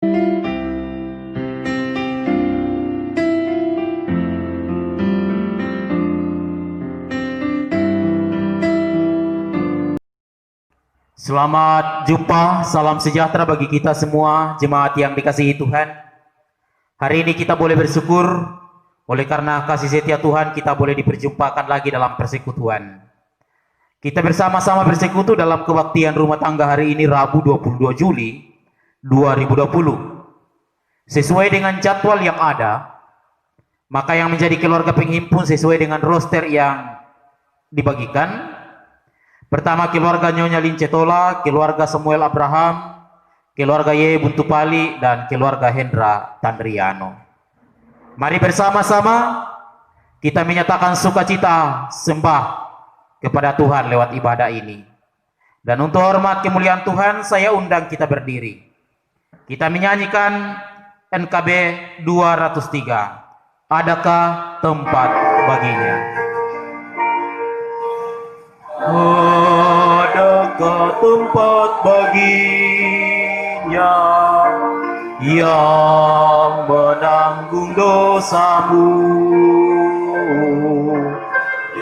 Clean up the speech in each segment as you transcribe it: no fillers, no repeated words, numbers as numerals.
Selamat jumpa, salam sejahtera bagi kita semua, jemaat yang dikasihi Tuhan. Hari ini kita boleh bersyukur, oleh karena kasih setia Tuhan kita boleh diperjumpakan lagi dalam persekutuan. Kita bersama-sama bersekutu dalam kebaktian rumah tangga hari ini Rabu 22 Juli 2020. Sesuai dengan jadwal yang ada, maka yang menjadi keluarga penghimpun sesuai dengan roster yang dibagikan. Pertama, keluarga Nyonya Lincetola, keluarga Samuel Abraham, keluarga Ye Buntupali, dan keluarga Hendra Tandriano. Mari bersama-sama kita menyatakan sukacita sembah kepada Tuhan lewat ibadah ini. Dan untuk hormat kemuliaan Tuhan, saya undang kita berdiri. Kita menyanyikan NKB 203. Adakah tempat baginya? Adakah tempat baginya yang menanggung dosamu?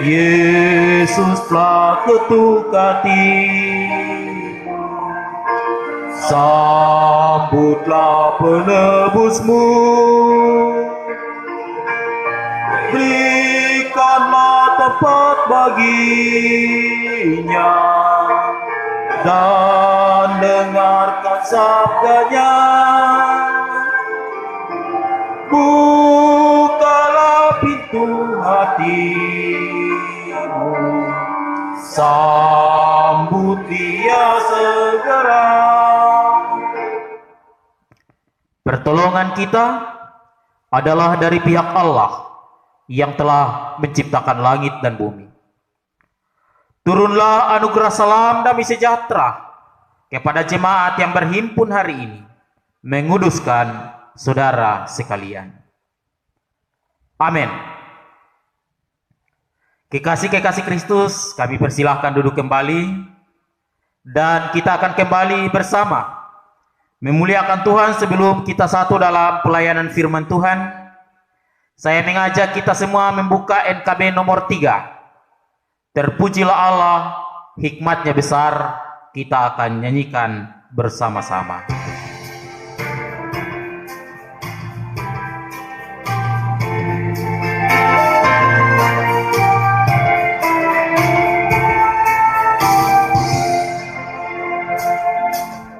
Yesus telah ketuk hatimu, sambutlah penebusmu, berikanlah tempat baginya dan dengarkan sabdanya. Bukalah pintu hatimu, sambut dia segera. Pertolongan kita adalah dari pihak Allah yang telah menciptakan langit dan bumi. Turunlah anugerah salam damai sejahtera kepada jemaat yang berhimpun hari ini, menguduskan saudara sekalian. Amin. Kekasih-kekasih Kristus, kami persilahkan duduk kembali, dan kita akan kembali bersama memuliakan Tuhan sebelum kita satu dalam pelayanan firman Tuhan. Saya mengajak kita semua membuka NKB nomor 3. Terpujilah Allah, hikmatnya besar. Kita akan nyanyikan bersama-sama.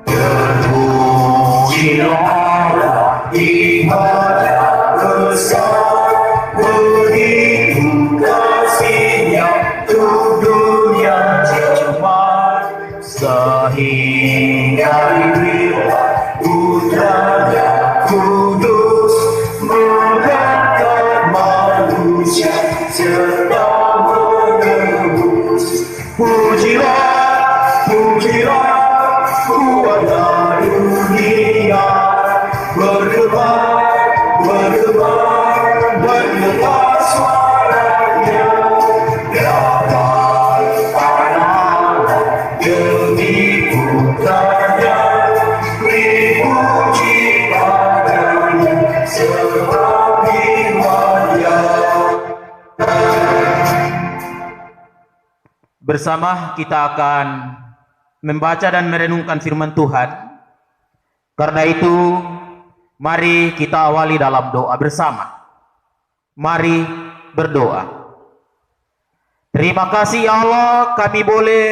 Terpujilah Allah, hikmatnya besar. Sehingga diberilah putranya kudus mengangkat manusia serta menebus. Pujilah, pujilah kuasa dunia, bergema, bergema, mendengar suaranya. Dapat Allah demi putranya, dipuji padanya sebab firman-Nya. Bersama kita akan membaca dan merenungkan firman Tuhan. Karena itu, mari kita awali dalam doa bersama. Mari berdoa. Terima kasih ya Allah, kami boleh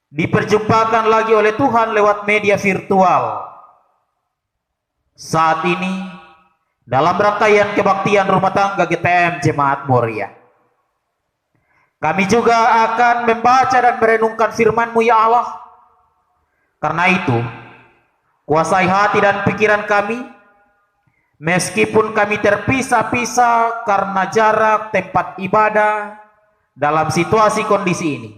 diperjumpakan lagi oleh Tuhan lewat media virtual. Saat ini, dalam rangkaian kebaktian rumah tangga GTM Jemaat Moria, kami juga akan membaca dan merenungkan firman-Mu ya Allah. Karena itu, kuasai hati dan pikiran kami, meskipun kami terpisah-pisah karena jarak tempat ibadah dalam situasi kondisi ini,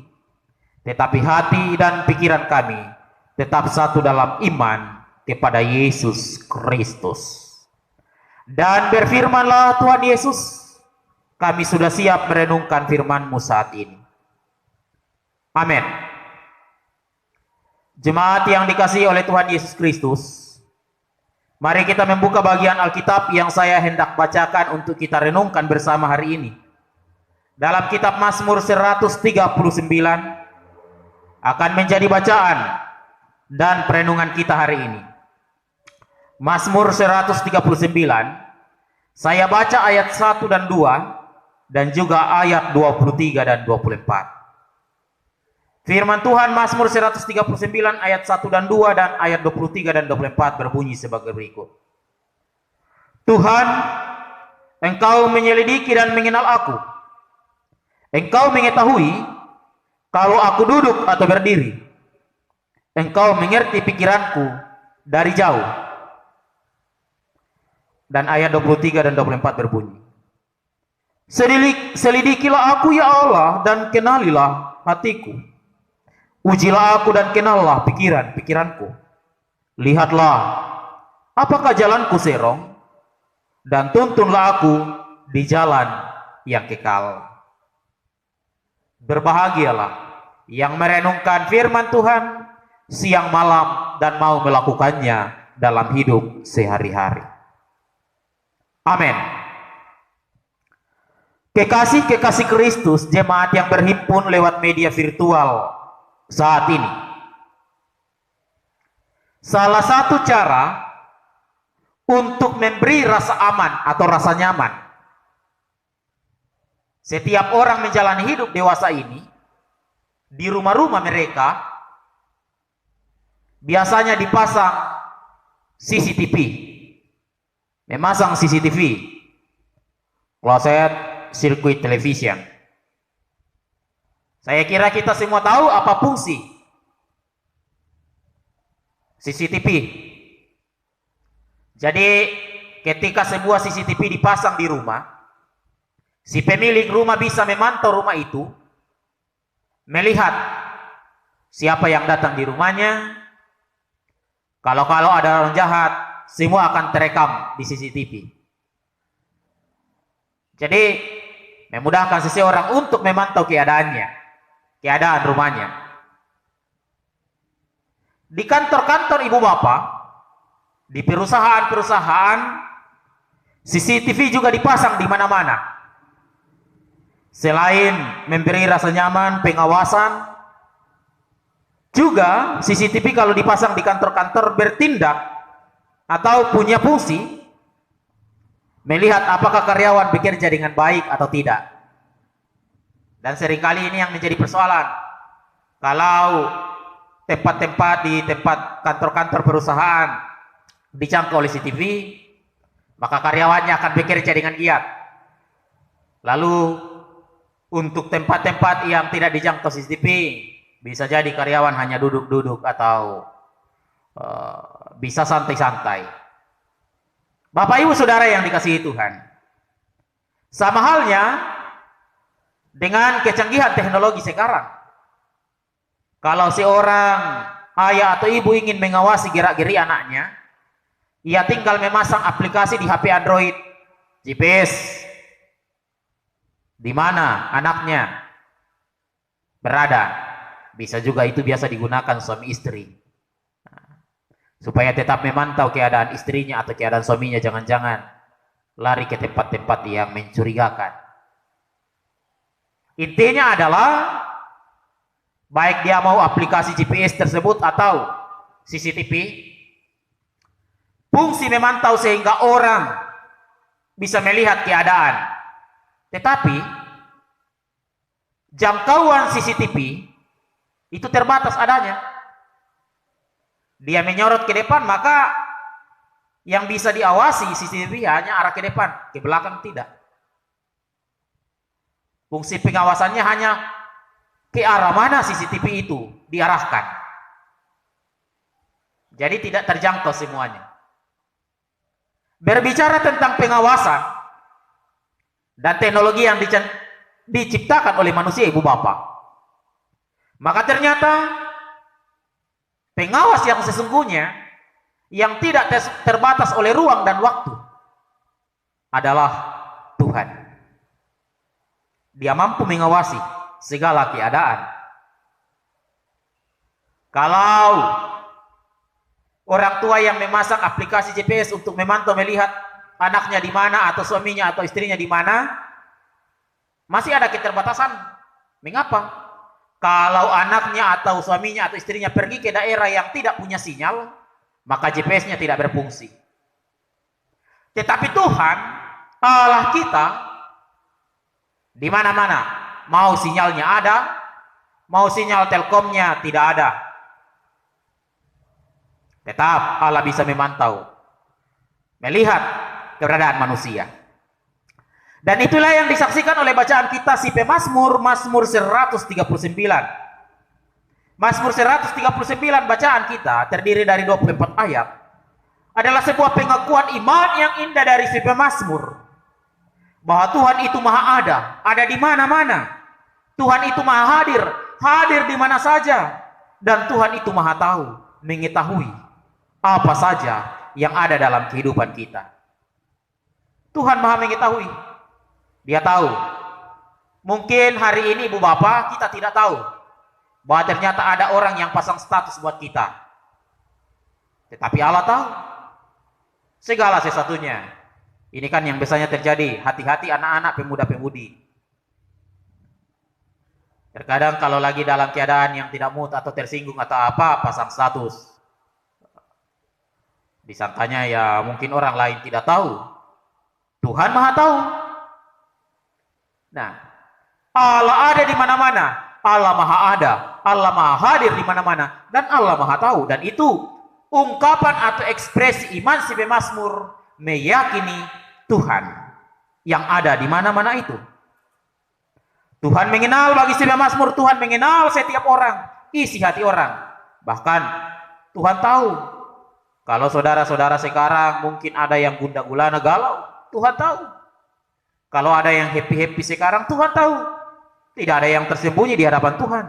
tetapi hati dan pikiran kami tetap satu dalam iman kepada Yesus Kristus. Dan berfirmanlah Tuhan Yesus, kami sudah siap merenungkan firman-Mu saat ini. Amin. Jemaat yang dikasihi oleh Tuhan Yesus Kristus, Mari kita membuka bagian Alkitab yang saya hendak bacakan untuk kita renungkan bersama hari ini. Dalam kitab Mazmur 139 akan menjadi bacaan dan perenungan kita hari ini. Mazmur 139, saya baca ayat 1 dan 2 dan juga ayat 23 dan 24. Firman Tuhan Mazmur 139 ayat 1 dan 2 dan ayat 23 dan 24 berbunyi sebagai berikut. Tuhan, Engkau menyelidiki dan mengenal aku. Engkau mengetahui kalau aku duduk atau berdiri. Engkau mengerti pikiranku dari jauh. Dan ayat 23 dan 24 berbunyi. Selidikilah aku ya Allah dan kenalilah hatiku. Ujilah aku dan kenallah pikiranku. Lihatlah, apakah jalanku serong, dan tuntunlah aku di jalan yang kekal. Berbahagialah yang merenungkan firman Tuhan siang malam dan mau melakukannya dalam hidup sehari-hari. Amin. Kekasih-kekasih Kristus, jemaat yang berhimpun lewat media virtual saat ini. Salah satu cara untuk memberi rasa aman atau rasa nyaman setiap orang menjalani hidup dewasa ini di rumah-rumah mereka biasanya dipasang CCTV. Memasang CCTV, closed circuit television. Saya kira kita semua tahu apa fungsi CCTV. Jadi ketika sebuah CCTV dipasang di rumah, si pemilik rumah bisa memantau rumah itu, melihat siapa yang datang di rumahnya. Kalau ada orang jahat, semua akan terekam di CCTV. Jadi memudahkan seseorang untuk memantau keadaan rumahnya. Di kantor-kantor ibu bapak, di perusahaan-perusahaan, CCTV juga dipasang di mana-mana. Selain memberi rasa nyaman, pengawasan, juga CCTV kalau dipasang di kantor-kantor bertindak atau punya fungsi melihat apakah karyawan bekerja dengan baik atau tidak. Dan seringkali ini yang menjadi persoalan. Kalau tempat-tempat di tempat kantor-kantor perusahaan dijangkau oleh CCTV, maka karyawannya akan bekerja dengan giat. Lalu untuk tempat-tempat yang tidak dijangkau CCTV, bisa jadi karyawan hanya duduk-duduk atau bisa santai-santai. Bapak Ibu Saudara yang dikasihi Tuhan, sama halnya dengan kecanggihan teknologi sekarang. Kalau seorang ayah atau ibu ingin mengawasi gerak-geri anaknya, ia tinggal memasang aplikasi di HP Android, GPS, di mana anaknya berada. Bisa juga itu biasa digunakan suami istri, supaya tetap memantau keadaan istrinya atau keadaan suaminya, jangan-jangan lari ke tempat-tempat yang mencurigakan. Intinya adalah baik dia mau aplikasi GPS tersebut atau CCTV, fungsi memantau sehingga orang bisa melihat keadaan. Tetapi jangkauan CCTV itu terbatas adanya. Dia menyorot ke depan, maka yang bisa diawasi CCTV hanya arah ke depan, ke belakang tidak. Fungsi pengawasannya hanya ke arah mana CCTV itu diarahkan. Jadi tidak terjangkau semuanya. Berbicara tentang pengawasan dan teknologi yang diciptakan oleh manusia ibu bapak, maka ternyata pengawas yang sesungguhnya yang tidak terbatas oleh ruang dan waktu adalah Tuhan. Dia mampu mengawasi segala keadaan. Kalau Orang tua yang memasang aplikasi GPS untuk memantau melihat anaknya di mana atau suaminya atau istrinya di mana, masih ada keterbatasan. Mengapa? Kalau anaknya atau suaminya atau istrinya pergi ke daerah yang tidak punya sinyal, maka GPS-nya tidak berfungsi. Tetapi Tuhan, Allah kita, di mana-mana, mau sinyalnya ada, mau sinyal telkomnya tidak ada, tetap Allah bisa memantau, melihat keberadaan manusia. Dan itulah yang disaksikan oleh bacaan kita si pemazmur, Mazmur 139. Mazmur 139 bacaan kita terdiri dari 24 ayat. Adalah sebuah pengakuan iman yang indah dari si pemazmur. Bahwa Tuhan itu maha ada di mana-mana. Tuhan itu maha hadir di mana saja. Dan Tuhan itu maha tahu, mengetahui apa saja yang ada dalam kehidupan kita. Tuhan maha mengetahui. Dia tahu. Mungkin hari ini Ibu Bapak kita tidak tahu bahwa ternyata ada orang yang pasang status buat kita. Tetapi Allah tahu segala sesuatunya. Ini kan yang biasanya terjadi. Hati-hati anak-anak, pemuda-pemudi. Terkadang kalau lagi dalam keadaan yang tidak mood atau tersinggung atau apa, pasang status. Disangkanya ya mungkin orang lain tidak tahu. Tuhan maha tahu. Nah, Allah ada di mana-mana. Allah maha ada. Allah maha hadir di mana-mana. Dan Allah maha tahu. Dan itu ungkapan atau ekspresi iman si pemazmur meyakini Tuhan yang ada di mana-mana itu. Tuhan mengenal bagi si pemazmur, Tuhan mengenal setiap orang, isi hati orang. Bahkan Tuhan tahu kalau saudara-saudara sekarang mungkin ada yang gundah gulana galau, Tuhan tahu. Kalau ada yang happy-happy sekarang, Tuhan tahu. Tidak ada yang tersembunyi di hadapan Tuhan.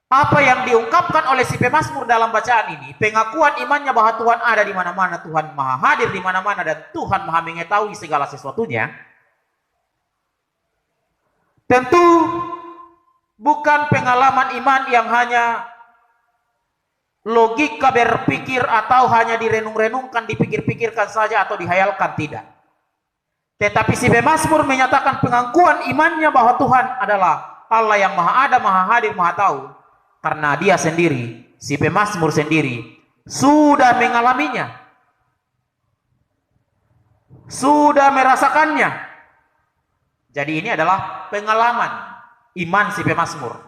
Apa yang diungkapkan oleh si pemazmur dalam bacaan ini, pengakuan imannya bahwa Tuhan ada di mana-mana, Tuhan maha hadir di mana-mana, dan Tuhan maha mengetahui segala sesuatunya. Tentu bukan pengalaman iman yang hanya logika berpikir atau hanya direnung-renungkan, dipikir-pikirkan saja atau dihayalkan, tidak. Tetapi si pemazmur menyatakan pengakuan imannya bahwa Tuhan adalah Allah yang maha ada, maha hadir, maha tahu. Karena dia sendiri, si pemazmur sendiri, sudah mengalaminya. Sudah merasakannya. Jadi ini adalah pengalaman iman si pemazmur.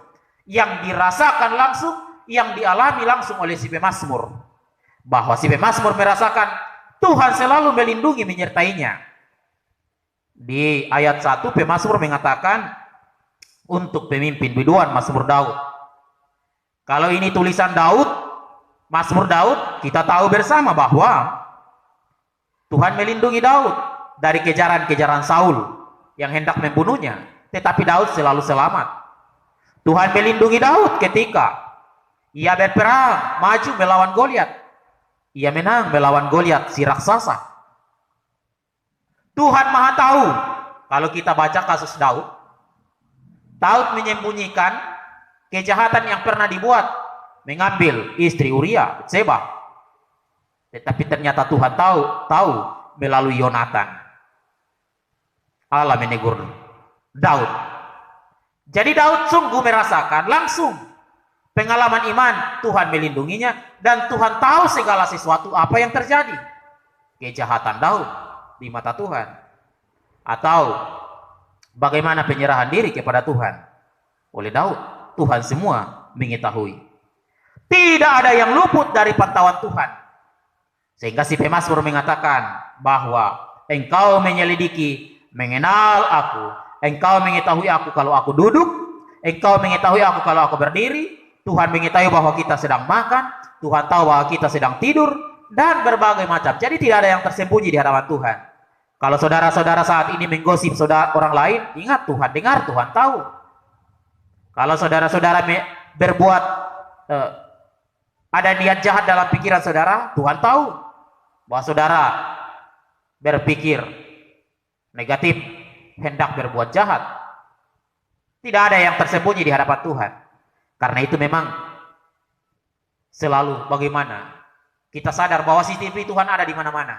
Yang dirasakan langsung, yang dialami langsung oleh si pemazmur, bahwa si pemazmur merasakan Tuhan selalu melindungi menyertainya. Di ayat 1 pemazmur mengatakan untuk pemimpin biduan Mazmur Daud. Kalau ini tulisan Daud, Mazmur Daud, kita tahu bersama bahwa Tuhan melindungi Daud dari kejaran-kejaran Saul yang hendak membunuhnya, tetapi Daud selalu selamat. Tuhan melindungi Daud ketika ia berperang, maju melawan Goliat. Ia menang melawan Goliat, si raksasa. Tuhan maha tahu. Kalau kita baca kasus Daud, Daud menyembunyikan kejahatan yang pernah dibuat, mengambil istri Uria, Seba. Tetapi ternyata Tuhan tahu melalui Yonatan. Allah menegur Daud. Jadi Daud sungguh merasakan langsung pengalaman iman, Tuhan melindunginya, dan Tuhan tahu segala sesuatu apa yang terjadi. Kejahatan Daud di mata Tuhan, atau bagaimana penyerahan diri kepada Tuhan oleh Daud, Tuhan semua mengetahui. Tidak ada yang luput dari pantauan Tuhan. Sehingga si pemazmur mengatakan bahwa engkau menyelidiki, mengenal aku, engkau mengetahui aku kalau aku duduk, engkau mengetahui aku kalau aku berdiri. Tuhan mengetahui bahwa kita sedang makan, Tuhan tahu bahwa kita sedang tidur, dan berbagai macam. Jadi tidak ada yang tersembunyi di hadapan Tuhan. Kalau saudara-saudara saat ini menggosip saudara orang lain, ingat Tuhan dengar, Tuhan tahu. Kalau saudara-saudara berbuat ada niat jahat dalam pikiran saudara, Tuhan tahu bahwa saudara berpikir negatif, hendak berbuat jahat. Tidak ada yang tersembunyi di hadapan Tuhan. Karena itu memang Selalu bagaimana kita sadar bahwa CCTV Tuhan ada di mana-mana.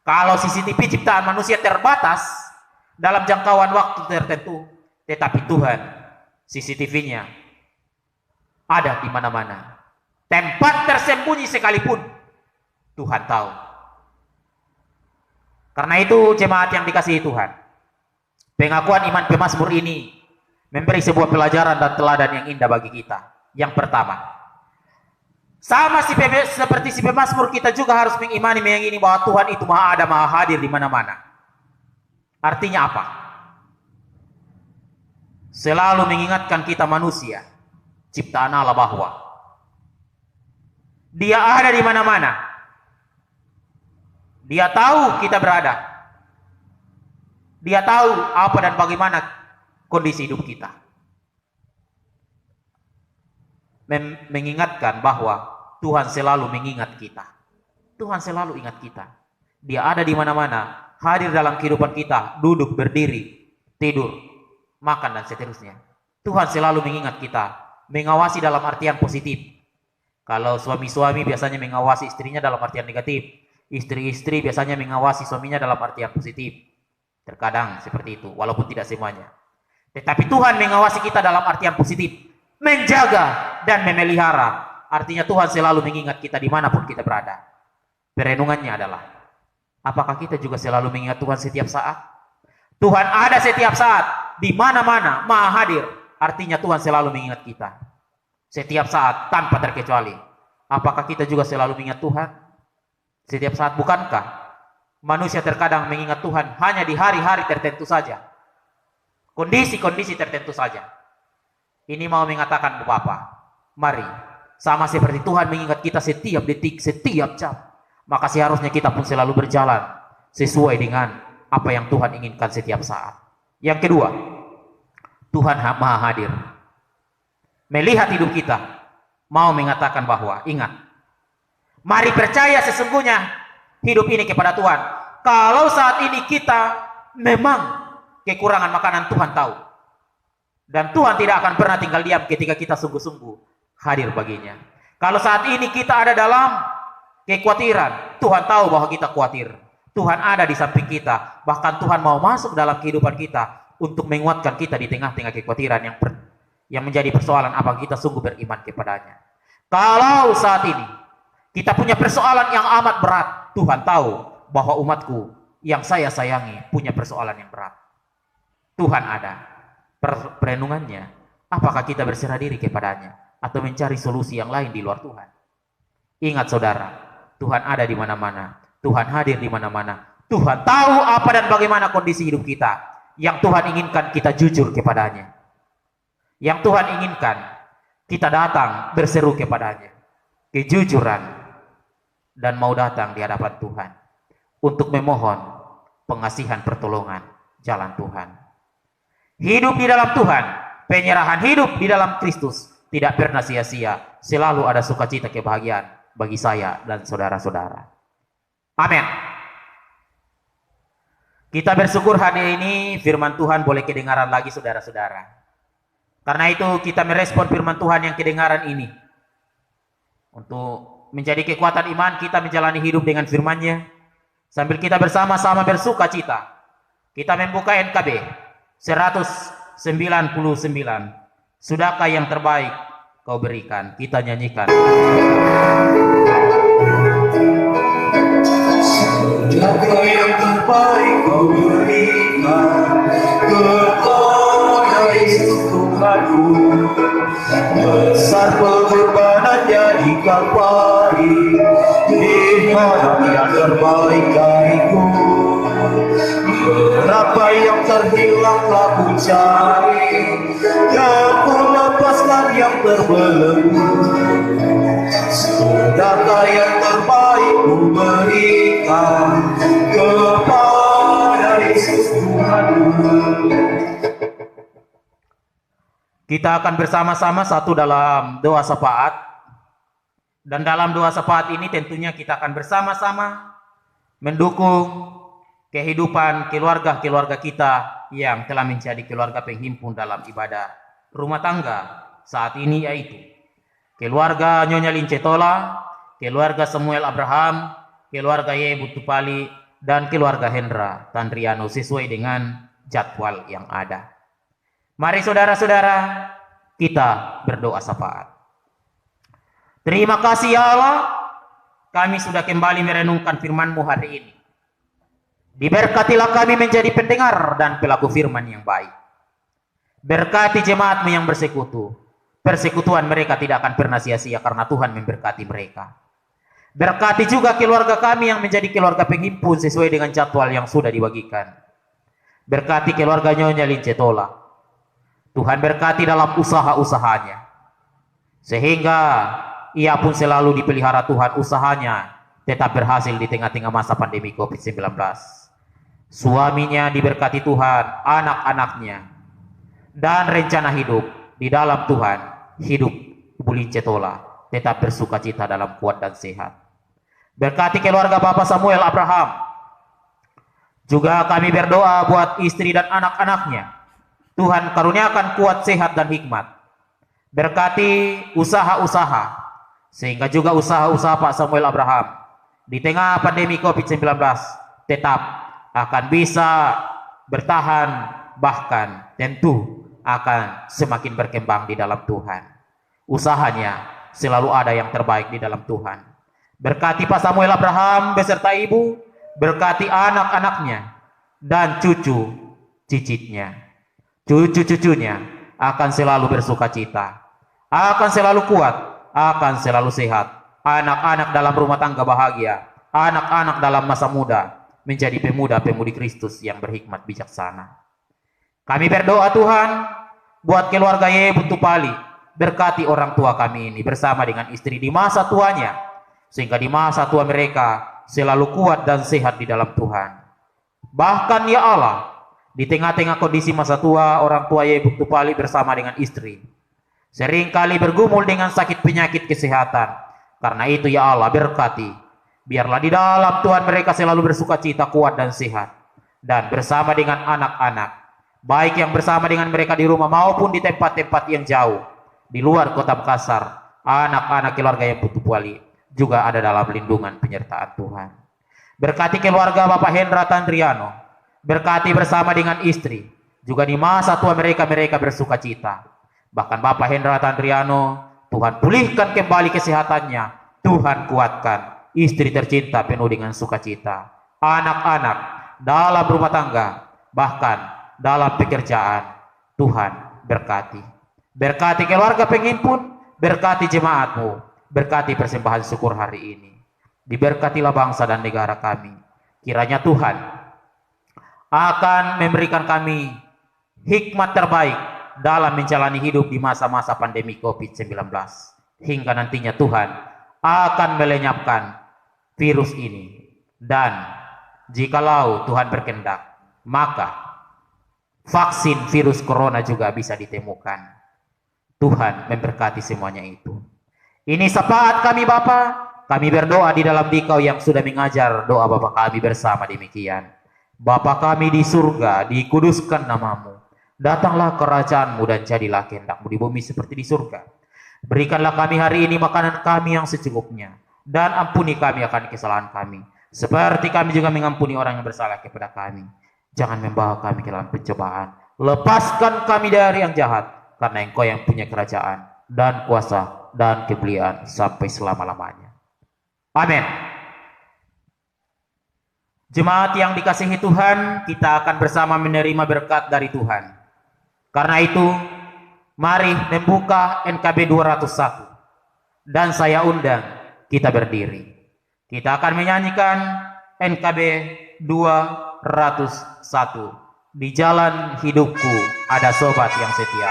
Kalau CCTV ciptaan manusia terbatas dalam jangkauan waktu tertentu, tetapi Tuhan CCTV-nya ada di mana-mana. Tempat tersembunyi sekalipun Tuhan tahu. Karena itu jemaat yang dikasihi Tuhan, pengakuan iman pemazmur ini memberi sebuah pelajaran dan teladan yang indah bagi kita. Yang pertama, seperti si pemazmur, kita juga harus mengimani, meyakini bahwa Tuhan itu maha ada, maha hadir di mana-mana. Artinya apa? Selalu mengingatkan kita manusia, ciptaan Allah, bahwa Dia ada di mana-mana. Dia tahu kita berada. Dia tahu apa dan bagaimana kondisi hidup kita. Mengingatkan bahwa Tuhan selalu mengingat kita. Tuhan selalu ingat kita. Dia ada di mana-mana, hadir dalam kehidupan kita, duduk, berdiri, tidur, makan, dan seterusnya. Tuhan selalu mengingat kita, mengawasi dalam artian positif. Kalau suami-suami biasanya mengawasi istrinya dalam artian negatif, istri-istri biasanya mengawasi suaminya dalam artian positif. Terkadang seperti itu, walaupun tidak semuanya. Tetapi Tuhan mengawasi kita dalam artian positif, menjaga dan memelihara. Artinya Tuhan selalu mengingat kita dimanapun kita berada. Perenungannya adalah, apakah kita juga selalu mengingat Tuhan setiap saat? Tuhan ada setiap saat, di mana-mana, maha hadir. Artinya Tuhan selalu mengingat kita setiap saat tanpa terkecuali. Apakah kita juga selalu mengingat Tuhan setiap saat? Bukankah manusia terkadang mengingat Tuhan hanya di hari-hari tertentu saja, kondisi-kondisi tertentu saja? Ini mau mengatakan Bapak, mari, sama seperti Tuhan mengingat kita setiap detik, setiap jam, maka seharusnya kita pun selalu berjalan sesuai dengan apa yang Tuhan inginkan setiap saat. Yang kedua, Tuhan maha hadir. Melihat hidup kita, mau mengatakan bahwa, ingat, mari percaya sesungguhnya hidup ini kepada Tuhan. Kalau saat ini kita memang kekurangan makanan, Tuhan tahu. Dan Tuhan tidak akan pernah tinggal diam ketika kita sungguh-sungguh hadir baginya. Kalau saat ini kita ada dalam kekhawatiran, Tuhan tahu bahwa kita khawatir. Tuhan ada di samping kita. Bahkan Tuhan mau masuk dalam kehidupan kita untuk menguatkan kita di tengah-tengah kekhawatiran yang menjadi persoalan apakah kita sungguh beriman kepadanya. Kalau saat ini kita punya persoalan yang amat berat, Tuhan tahu bahwa umatku yang saya sayangi punya persoalan yang berat. Tuhan ada. Perenungannya, apakah kita berserah diri kepadanya atau mencari solusi yang lain di luar Tuhan? Ingat saudara, Tuhan ada di mana-mana, Tuhan hadir di mana-mana, Tuhan tahu apa dan bagaimana kondisi hidup kita. Yang Tuhan inginkan kita jujur kepadanya. Yang Tuhan inginkan kita datang berseru kepadanya, kejujuran, dan mau datang di hadapan Tuhan untuk memohon pengasihan pertolongan jalan Tuhan. Hidup di dalam Tuhan, penyerahan hidup di dalam Kristus tidak pernah sia-sia. Selalu ada sukacita kebahagiaan bagi saya dan saudara-saudara. Amin. Kita bersyukur hari ini firman Tuhan boleh kedengaran lagi saudara-saudara. Karena itu kita merespon firman Tuhan yang kedengaran ini. Untuk menjadi kekuatan iman kita menjalani hidup dengan firman-Nya. Sambil kita bersama-sama bersukacita. Kita membuka NKB 199. Sudahkah yang terbaik kau berikan? Kita nyanyikan. Sudahkah yang terbaik kau berikan kepada Yesus Tuhanku. Besar pengorbanannya di Kalvari, di mana yang terbaik bagiku. Berapa yang terhilang telah ku cari, dan ku lepaskan yang terbelenggu. Sudahkah yang terbaik ku berikan kepada Yesus Tuhanku. Kita akan bersama-sama satu dalam doa syafaat. Dan dalam doa syafaat ini tentunya kita akan bersama-sama mendukung kehidupan keluarga-keluarga kita yang telah menjadi keluarga penghimpun dalam ibadah rumah tangga saat ini, yaitu keluarga Nyonya Lincetola, keluarga Samuel Abraham, keluarga Yebu Tupali, dan keluarga Hendra Tandriano sesuai dengan jadwal yang ada. Mari saudara-saudara, kita berdoa syafaat. Terima kasih ya Allah, kami sudah kembali merenungkan firman-Mu hari ini. Diberkatilah kami menjadi pendengar dan pelaku firman yang baik. Berkati jemaat-Mu yang bersekutu. Persekutuan mereka tidak akan pernah sia-sia karena Tuhan memberkati mereka. Berkati juga keluarga kami yang menjadi keluarga penghimpun sesuai dengan jadwal yang sudah dibagikan. Berkati keluarga Nyonya Lincetola. Tuhan berkati dalam usaha-usahanya. Sehingga ia pun selalu dipelihara Tuhan, usahanya tetap berhasil di tengah-tengah masa pandemi COVID-19. Suaminya diberkati Tuhan, anak-anaknya, dan rencana hidup di dalam Tuhan, hidup Ibu Lincetola tetap bersuka cita dalam kuat dan sehat. Berkati keluarga Bapak Samuel Abraham. Juga kami berdoa buat istri dan anak-anaknya. Tuhan karuniakan kuat, sehat, dan hikmat. Berkati usaha-usaha, sehingga juga usaha-usaha Pak Samuel Abraham di tengah pandemi COVID-19 tetap akan bisa bertahan, bahkan tentu akan semakin berkembang di dalam Tuhan. Usahanya selalu ada yang terbaik di dalam Tuhan. Berkati Pak Samuel Abraham beserta ibu, berkati anak-anaknya dan cucu cicitnya. Cucu-cucunya akan selalu bersuka cita, akan selalu kuat, akan selalu sehat. Anak-anak dalam rumah tangga bahagia, anak-anak dalam masa muda menjadi pemuda-pemudi Kristus yang berhikmat bijaksana. Kami berdoa Tuhan buat keluarga Yebu Tupali, berkati orang tua kami ini bersama dengan istri di masa tuanya, sehingga di masa tua mereka selalu kuat dan sehat di dalam Tuhan. Bahkan ya Allah, di tengah-tengah kondisi masa tua, orang tua Yebu Tupali bersama dengan istri seringkali bergumul dengan sakit penyakit kesehatan. Karena itu ya Allah berkati, biarlah di dalam Tuhan mereka selalu bersuka cita, kuat dan sehat, dan bersama dengan anak-anak, baik yang bersama dengan mereka di rumah maupun di tempat-tempat yang jauh di luar kota Makassar. Anak-anak keluarga Yebu Tupali juga ada dalam lindungan penyertaan Tuhan. Berkati keluarga Bapak Hendra Tandriano, berkati bersama dengan istri, juga di masa tua mereka bersuka cita. Bahkan Bapak Hendra Tandriano, Tuhan pulihkan kembali kesehatannya, Tuhan kuatkan istri tercinta penuh dengan sukacita. Anak-anak dalam rumah tangga, bahkan dalam pekerjaan, Tuhan berkati. Berkati keluarga penghimpun, berkati jemaat-Mu, berkati persembahan syukur hari ini. Diberkatilah bangsa dan negara kami. Kiranya Tuhan akan memberikan kami hikmat terbaik dalam menjalani hidup di masa-masa pandemi COVID-19. Hingga nantinya Tuhan akan melenyapkan virus ini. Dan jikalau Tuhan berkehendak, maka vaksin virus corona juga bisa ditemukan. Tuhan memberkati semuanya itu. Ini syafaat kami Bapa. Kami berdoa di dalam Dikau yang sudah mengajar doa Bapa kami bersama demikian. Bapa kami di surga, dikuduskan nama-Mu. Datanglah kerajaan-Mu dan jadilah kehendak-Mu di bumi seperti di surga. Berikanlah kami hari ini makanan kami yang secukupnya. Dan ampuni kami akan kesalahan kami, seperti kami juga mengampuni orang yang bersalah kepada kami. Jangan membawa kami ke dalam pencobaan. Lepaskan kami dari yang jahat, karena Engkau yang punya kerajaan dan kuasa dan kemuliaan sampai selama-lamanya. Amin. Jemaat yang dikasihi Tuhan, kita akan bersama menerima berkat dari Tuhan. Karena itu, mari membuka NKB 201. Dan saya undang kita berdiri. Kita akan menyanyikan NKB 201. Di jalan hidupku ada sobat yang setia.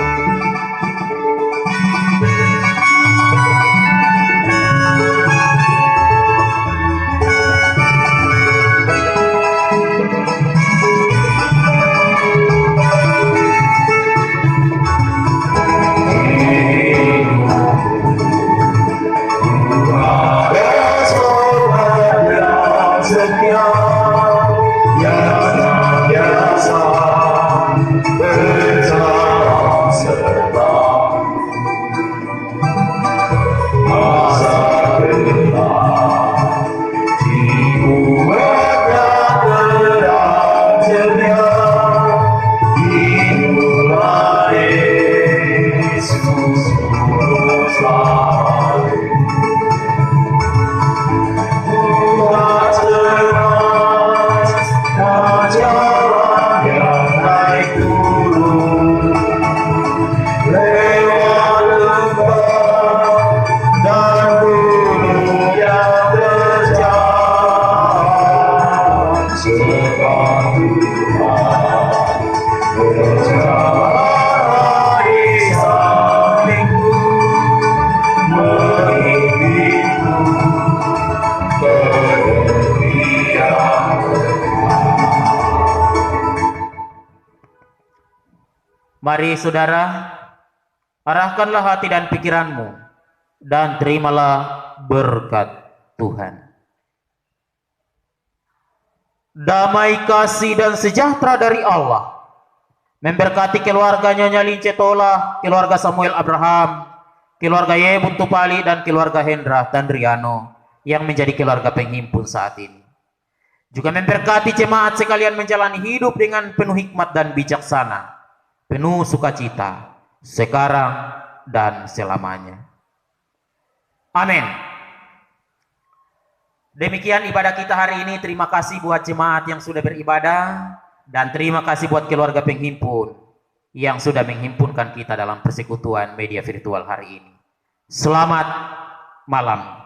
Bersama Mari saudara, arahkanlah hati dan pikiranmu dan terimalah berkat Tuhan. Damai, kasih, dan sejahtera dari Allah memberkati keluarga Nyonya Lince Tola, keluarga Samuel Abraham, keluarga Yebun Tupali, dan keluarga Hendra Tandriano yang menjadi keluarga penghimpun saat ini. Juga memberkati jemaat sekalian menjalani hidup dengan penuh hikmat dan bijaksana, penuh sukacita, sekarang dan selamanya. Amin. Demikian ibadah kita hari ini. Terima kasih buat jemaat yang sudah beribadah, dan terima kasih buat keluarga penghimpun yang sudah menghimpunkan kita dalam persekutuan media virtual hari ini. Selamat malam.